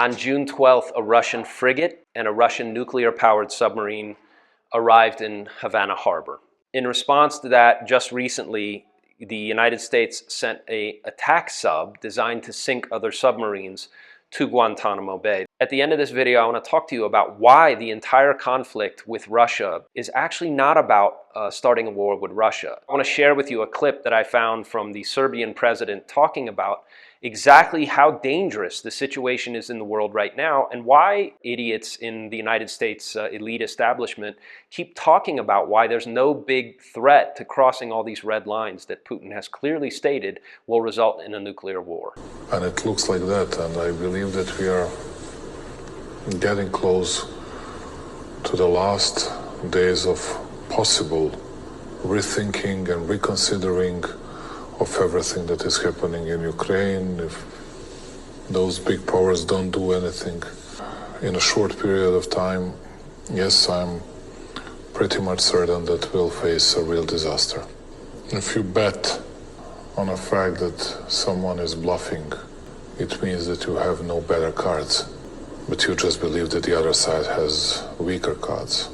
On June 12th, a Russian frigate and a Russian nuclear-powered submarine arrived in Havana Harbor. In response to that, just recently, the United States sent an attack sub designed to sink other submarines to Guantanamo Bay. At the end of this video, I want to talk to you about why the entire conflict with Russia is actually not about starting a war with Russia. I want to share with you a clip that I found from the Serbian president talking about exactly how dangerous the situation is in the world right now and why idiots in the United States elite establishment keep talking about why there's no big threat to crossing all these red lines that Putin has clearly stated will result in a nuclear war. And it looks like that, and I believe that we are getting close to the last days of possible rethinking and reconsidering of everything that is happening in Ukraine. If those big powers don't do anything in a short period of time, yes, I'm pretty much certain that we'll face a real disaster. If you bet on the fact that someone is bluffing, it means that you have no better cards, but you just believe that the other side has weaker cards,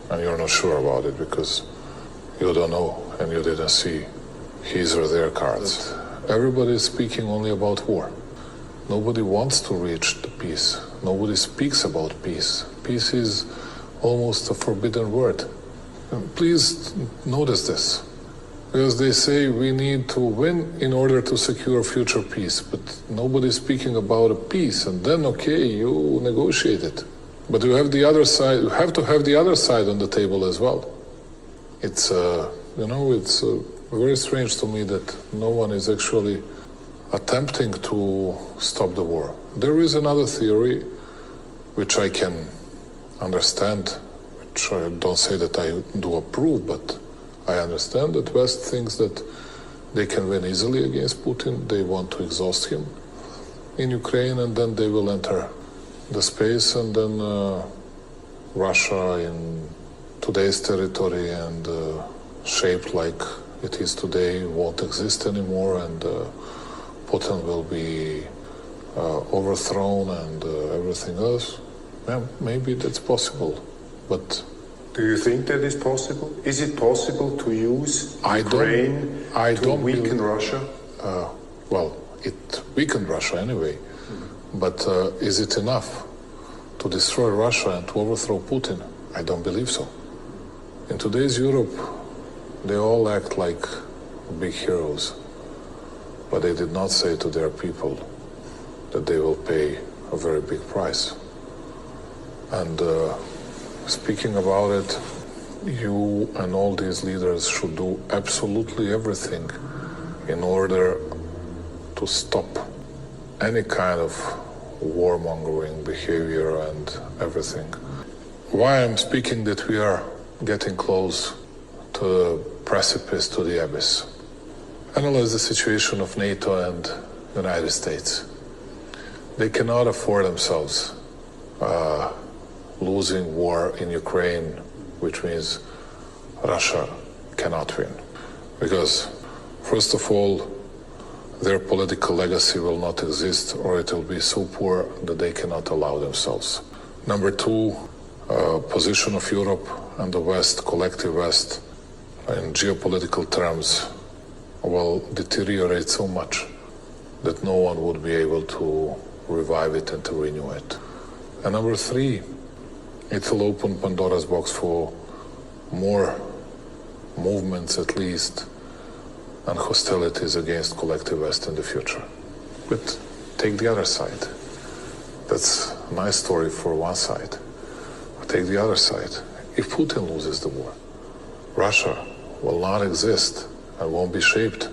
and you're not sure about it because you don't know and you didn't see his or their cards. Everybody is speaking only about war. Nobody wants to reach the peace. Nobody speaks about peace. Peace is almost a forbidden word. And please notice this, because they say we need to win in order to secure future peace, but nobody's speaking about a peace, and then okay, you negotiate it. But you have the other side, you have to have the other side on the table as well. It's it's very strange to me that no one is actually attempting to stop the war. There is another theory which I can understand, which I don't say that I do approve, but I understand that West thinks that they can win easily against Putin. They want to exhaust him in Ukraine, and then they will enter the space, and then Russia in today's territory and shaped like it is today won't exist anymore, and Putin will be overthrown and everything else. Yeah, maybe that's possible, but do you think that is possible? Is it possible to use Ukraine to weaken Russia? Well, it weakened Russia anyway, but is it enough to destroy Russia and to overthrow Putin? I don't believe so. In today's Europe, they all act like big heroes, but they did not say to their people that they will pay a very big price. And speaking about it, you and all these leaders should do absolutely everything in order to stop any kind of warmongering behavior and everything. Why I'm speaking that we are getting close to the precipice, to the abyss. Analyze the situation of NATO and the United States. They cannot afford themselves losing war in Ukraine, which means Russia cannot win. Because, first of all, their political legacy will not exist, or it will be so poor that they cannot allow themselves. Number two, position of Europe and the West, collective West, in geopolitical terms, will deteriorate so much that no one would be able to revive it and to renew it. And number three, it will open Pandora's box for more movements, at least, and hostilities against collective West in the future. But take the other side. That's a nice story for one side. But take the other side. If Putin loses the war, Russia will not exist and won't be shaped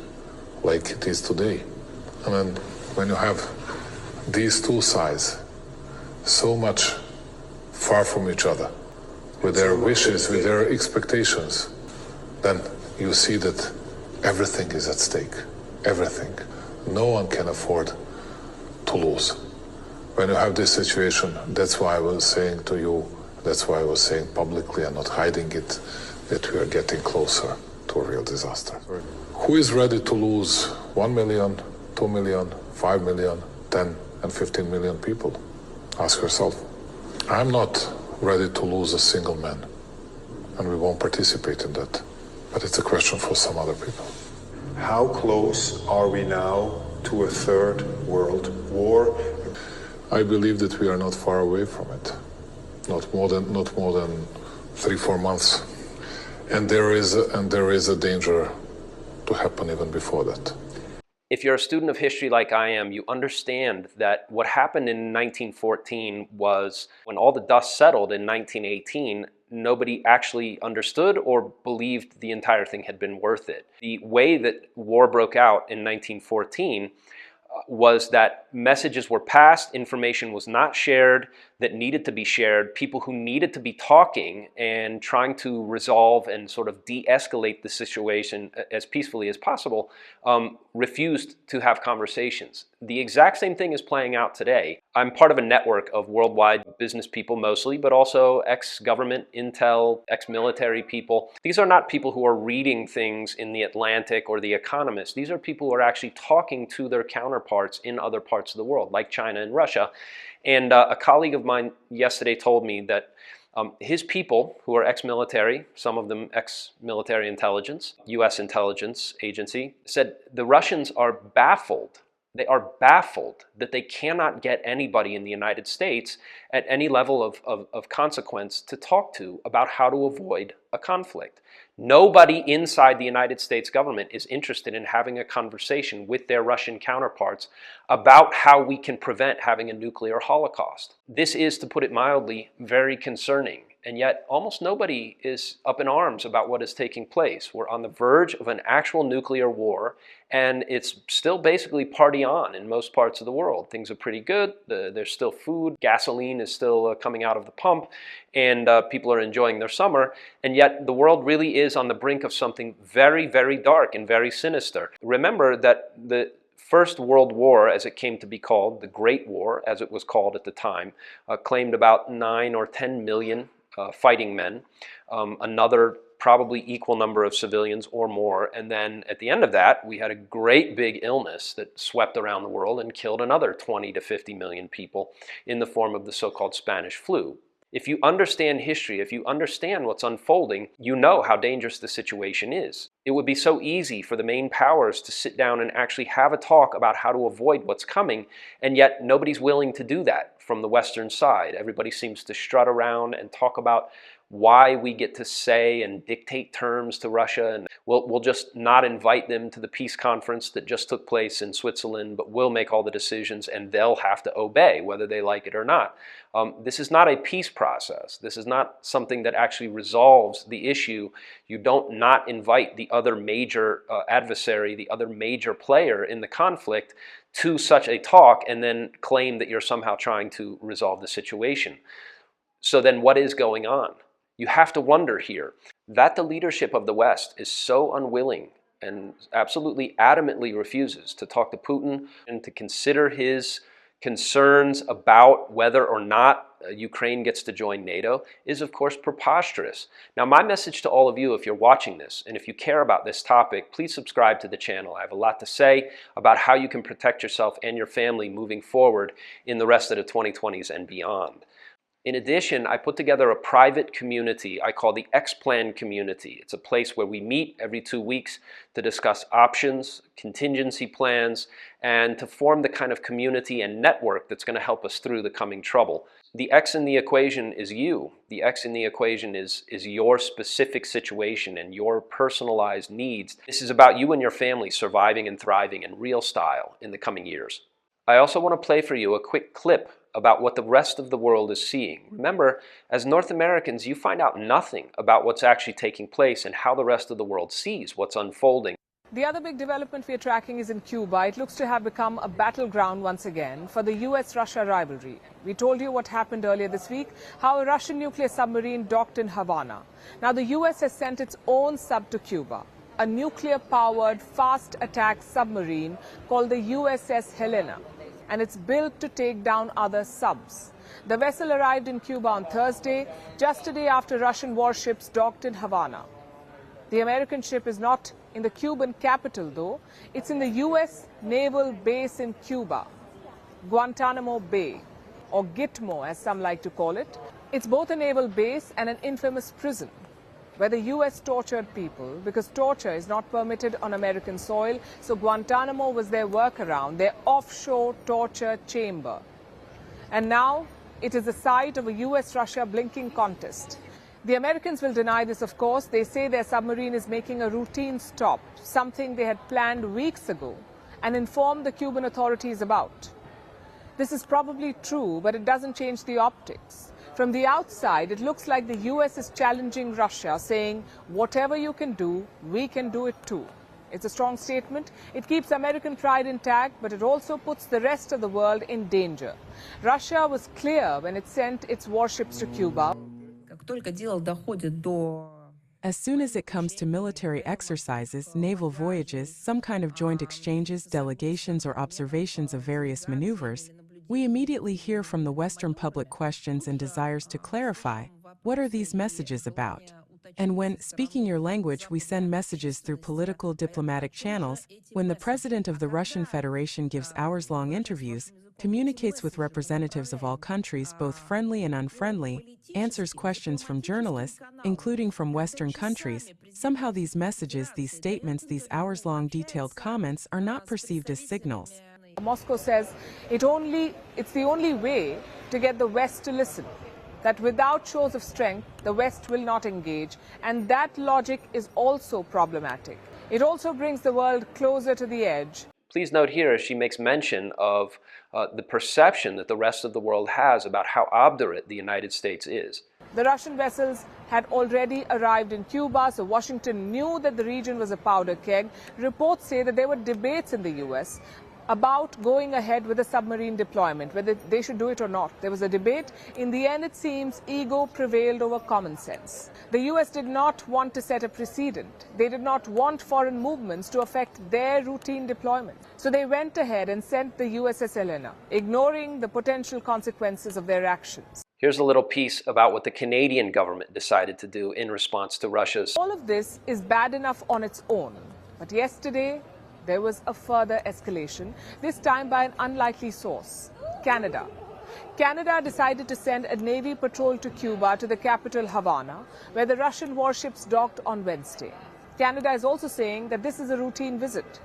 like it is today. And then when you have these two sides so much far from each other, with their wishes, with their expectations, then you see that everything is at stake. Everything. No one can afford to lose. When you have this situation, that's why I was saying to you, that's why I was saying publicly and not hiding it, that we are getting closer to a real disaster. Who is ready to lose 1 million, 2 million, 5 million, 10 and 15 million people? Ask yourself. I'm not ready to lose a single man, and we won't participate in that. But it's a question for some other people. How close are we now to a third world war? I believe that we are not far away from it. Not more than 3-4 months. And there is a danger to happen even before that. If you're a student of history like I am, you understand that what happened in 1914 was when all the dust settled in 1918, nobody actually understood or believed the entire thing had been worth it. The way that war broke out in 1914 was that messages were passed, information was not shared that needed to be shared, people who needed to be talking and trying to resolve and sort of de-escalate the situation as peacefully as possible refused to have conversations. The exact same thing is playing out today. I'm part of a network of worldwide business people mostly, but also ex-government, intel, ex-military people. These are not people who are reading things in The Atlantic or The Economist. These are people who are actually talking to their counterparts in other parts of the world, like China and Russia. And a colleague of mine yesterday told me that his people, who are ex-military, some of them ex-military intelligence, U.S. intelligence agency, said the Russians are baffled. They are baffled that they cannot get anybody in the United States at any level of consequence to talk to about how to avoid a conflict. Nobody inside the United States government is interested in having a conversation with their Russian counterparts about how we can prevent having a nuclear holocaust. This is, to put it mildly, very concerning. And yet almost nobody is up in arms about what is taking place. We're on the verge of an actual nuclear war, and it's still basically party on in most parts of the world. Things are pretty good. There's still food. Gasoline is still coming out of the pump, and people are enjoying their summer. And yet the world really is on the brink of something very, very dark and very sinister. Remember that the First World War, as it came to be called, the Great War, as it was called at the time, claimed about 9 or 10 million fighting men, another probably equal number of civilians or more, and then at the end of that we had a great big illness that swept around the world and killed another 20 to 50 million people in the form of the so-called Spanish flu. If you understand history, if you understand what's unfolding, you know how dangerous the situation is. It would be so easy for the main powers to sit down and actually have a talk about how to avoid what's coming, and yet nobody's willing to do that from the Western side. Everybody seems to strut around and talk about why we get to say and dictate terms to Russia, and we'll just not invite them to the peace conference that just took place in Switzerland, but we'll make all the decisions and they'll have to obey whether they like it or not. This is not a peace process. This is not something that actually resolves the issue. You don't not invite the other major adversary, the other major player in the conflict to such a talk and then claim that you're somehow trying to resolve the situation. So then what is going on? You have to wonder here that the leadership of the West is so unwilling and absolutely adamantly refuses to talk to Putin and to consider his concerns about whether or not Ukraine gets to join NATO is, of course, preposterous. Now, my message to all of you, if you're watching this and if you care about this topic, please subscribe to the channel. I have a lot to say about how you can protect yourself and your family moving forward in the rest of the 2020s and beyond. In addition, I put together a private community I call the X-Plan community. It's a place where we meet every 2 weeks to discuss options, contingency plans, and to form the kind of community and network that's going to help us through the coming trouble. The X in the equation is you. The X in the equation is your specific situation and your personalized needs. This is about you and your family surviving and thriving in real style in the coming years. I also want to play for you a quick clip about what the rest of the world is seeing. Remember, as North Americans, you find out nothing about what's actually taking place and how the rest of the world sees what's unfolding. The other big development we are tracking is in Cuba. It looks to have become a battleground once again for the US-Russia rivalry. We told you what happened earlier this week, how a Russian nuclear submarine docked in Havana. Now the US has sent its own sub to Cuba, a nuclear-powered fast attack submarine called the USS Helena, and it's built to take down other subs. The vessel arrived in Cuba on Thursday, just a day after Russian warships docked in Havana. The American ship is not in the Cuban capital, though. It's in the U.S. naval base in Cuba, Guantanamo Bay. or Gitmo as some like to call it. It's both a naval base and an infamous prison where the US tortured people because torture is not permitted on American soil, so Guantanamo was their workaround, their offshore torture chamber. And now it is the site of a US-Russia blinking contest. The Americans will deny this, of course. They say their submarine is making a routine stop, something they had planned weeks ago and informed the Cuban authorities about. This is probably true, but it doesn't change the optics. From the outside, it looks like the US is challenging Russia, saying, whatever you can do, we can do it too. It's a strong statement. It keeps American pride intact, but it also puts the rest of the world in danger. Russia was clear when it sent its warships to Cuba. As soon as it comes to military exercises, naval voyages, some kind of joint exchanges, delegations, or observations of various maneuvers, we immediately hear from the Western public questions and desires to clarify, what are these messages about? And when, speaking your language, we send messages through political diplomatic channels, when the president of the Russian Federation gives hours-long interviews, communicates with representatives of all countries, both friendly and unfriendly, answers questions from journalists, including from Western countries, somehow these messages, these statements, these hours-long detailed comments are not perceived as signals. Moscow says it's the only way to get the West to listen, that without shows of strength, the West will not engage, and that logic is also problematic. It also brings the world closer to the edge. Please note here, she makes mention of the perception that the rest of the world has about how obdurate the United States is. The Russian vessels had already arrived in Cuba, so Washington knew that the region was a powder keg. Reports say that there were debates in the US about going ahead with a submarine deployment, whether they should do it or not. There was a debate. In the end, it seems ego prevailed over common sense. The US did not want to set a precedent. They did not want foreign movements to affect their routine deployment. So they went ahead and sent the USS Helena, ignoring the potential consequences of their actions. Here's a little piece about what the Canadian government decided to do in response to Russia's. All of this is bad enough on its own. But yesterday, there was a further escalation, this time by an unlikely source, Canada. Canada decided to send a Navy patrol to Cuba, to the capital Havana, where the Russian warships docked on Wednesday. Canada is also saying that this is a routine visit,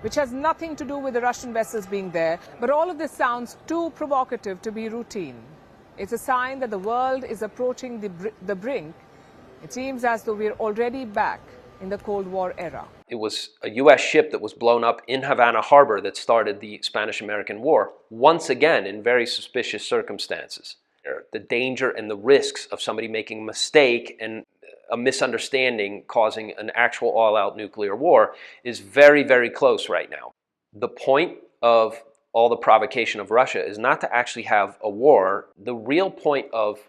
which has nothing to do with the Russian vessels being there, but all of this sounds too provocative to be routine. It's a sign that the world is approaching the brink. It seems as though we're already back in the Cold War era. It was a U.S. ship that was blown up in Havana Harbor that started the Spanish-American War, once again in very suspicious circumstances. The danger and the risks of somebody making a mistake and a misunderstanding causing an actual all-out nuclear war is very, very close right now. The point of all the provocation of Russia is not to actually have a war. The real point of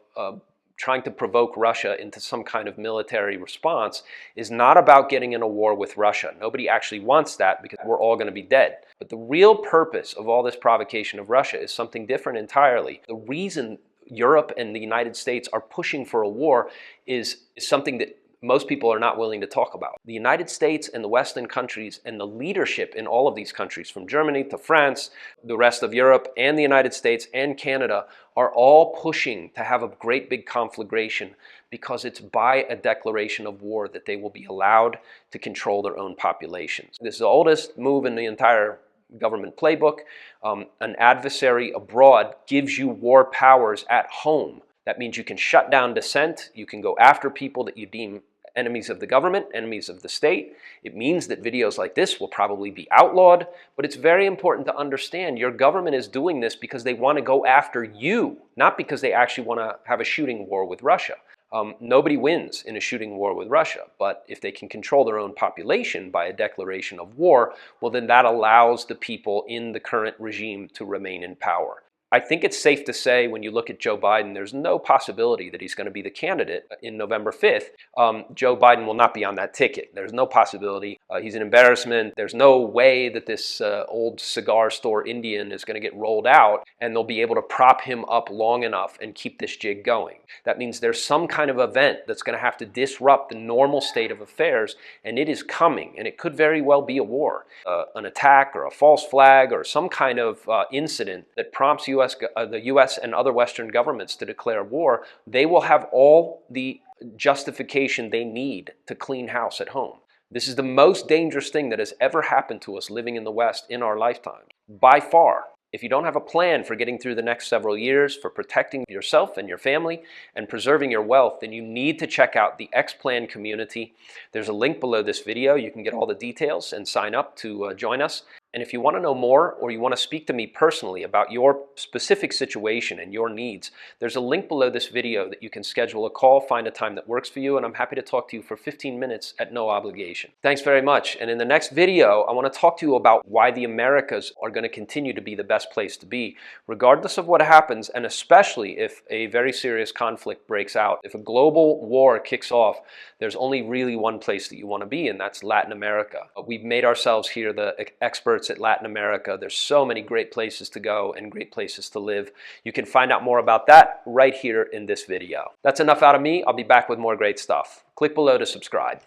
trying to provoke Russia into some kind of military response is not about getting in a war with Russia. Nobody actually wants that because we're all going to be dead. But the real purpose of all this provocation of Russia is something different entirely. The reason Europe and the United States are pushing for a war is something that most people are not willing to talk about. The United States and the Western countries and the leadership in all of these countries, from Germany to France, the rest of Europe, and the United States and Canada, are all pushing to have a great big conflagration because it's by a declaration of war that they will be allowed to control their own populations. This is the oldest move in the entire government playbook. An adversary abroad gives you war powers at home. That means you can shut down dissent, you can go after people that you deem enemies of the government, enemies of the state. It means that videos like this will probably be outlawed, but it's very important to understand your government is doing this because they want to go after you, not because they actually want to have a shooting war with Russia. Nobody wins in a shooting war with Russia, but if they can control their own population by a declaration of war, well then that allows the people in the current regime to remain in power. I think it's safe to say when you look at Joe Biden, there's no possibility that he's going to be the candidate in November 5th. Joe Biden will not be on that ticket. There's no possibility. He's an embarrassment. There's no way that this old cigar store Indian is going to get rolled out and they'll be able to prop him up long enough and keep this jig going. That means there's some kind of event that's going to have to disrupt the normal state of affairs, and it is coming, and it could very well be a war, an attack or a false flag or some kind of incident that prompts U.S. the U.S. and other Western governments to declare war, they will have all the justification they need to clean house at home. This is the most dangerous thing that has ever happened to us living in the West in our lifetime, by far. If you don't have a plan for getting through the next several years, for protecting yourself and your family and preserving your wealth, then you need to check out the X-Plan community. There's a link below this video. You can get all the details and sign up to join us. And if you want to know more, or you want to speak to me personally about your specific situation and your needs, there's a link below this video that you can schedule a call, find a time that works for you, and I'm happy to talk to you for 15 minutes at no obligation. Thanks very much. And in the next video, I want to talk to you about why the Americas are going to continue to be the best place to be, regardless of what happens, and especially if a very serious conflict breaks out. If a global war kicks off, there's only really one place that you want to be, and that's Latin America. We've made ourselves here the experts at Latin America. There's so many great places to go and great places to live. You can find out more about that right here in this video. That's enough out of me. I'll be back with more great stuff. Click below to subscribe.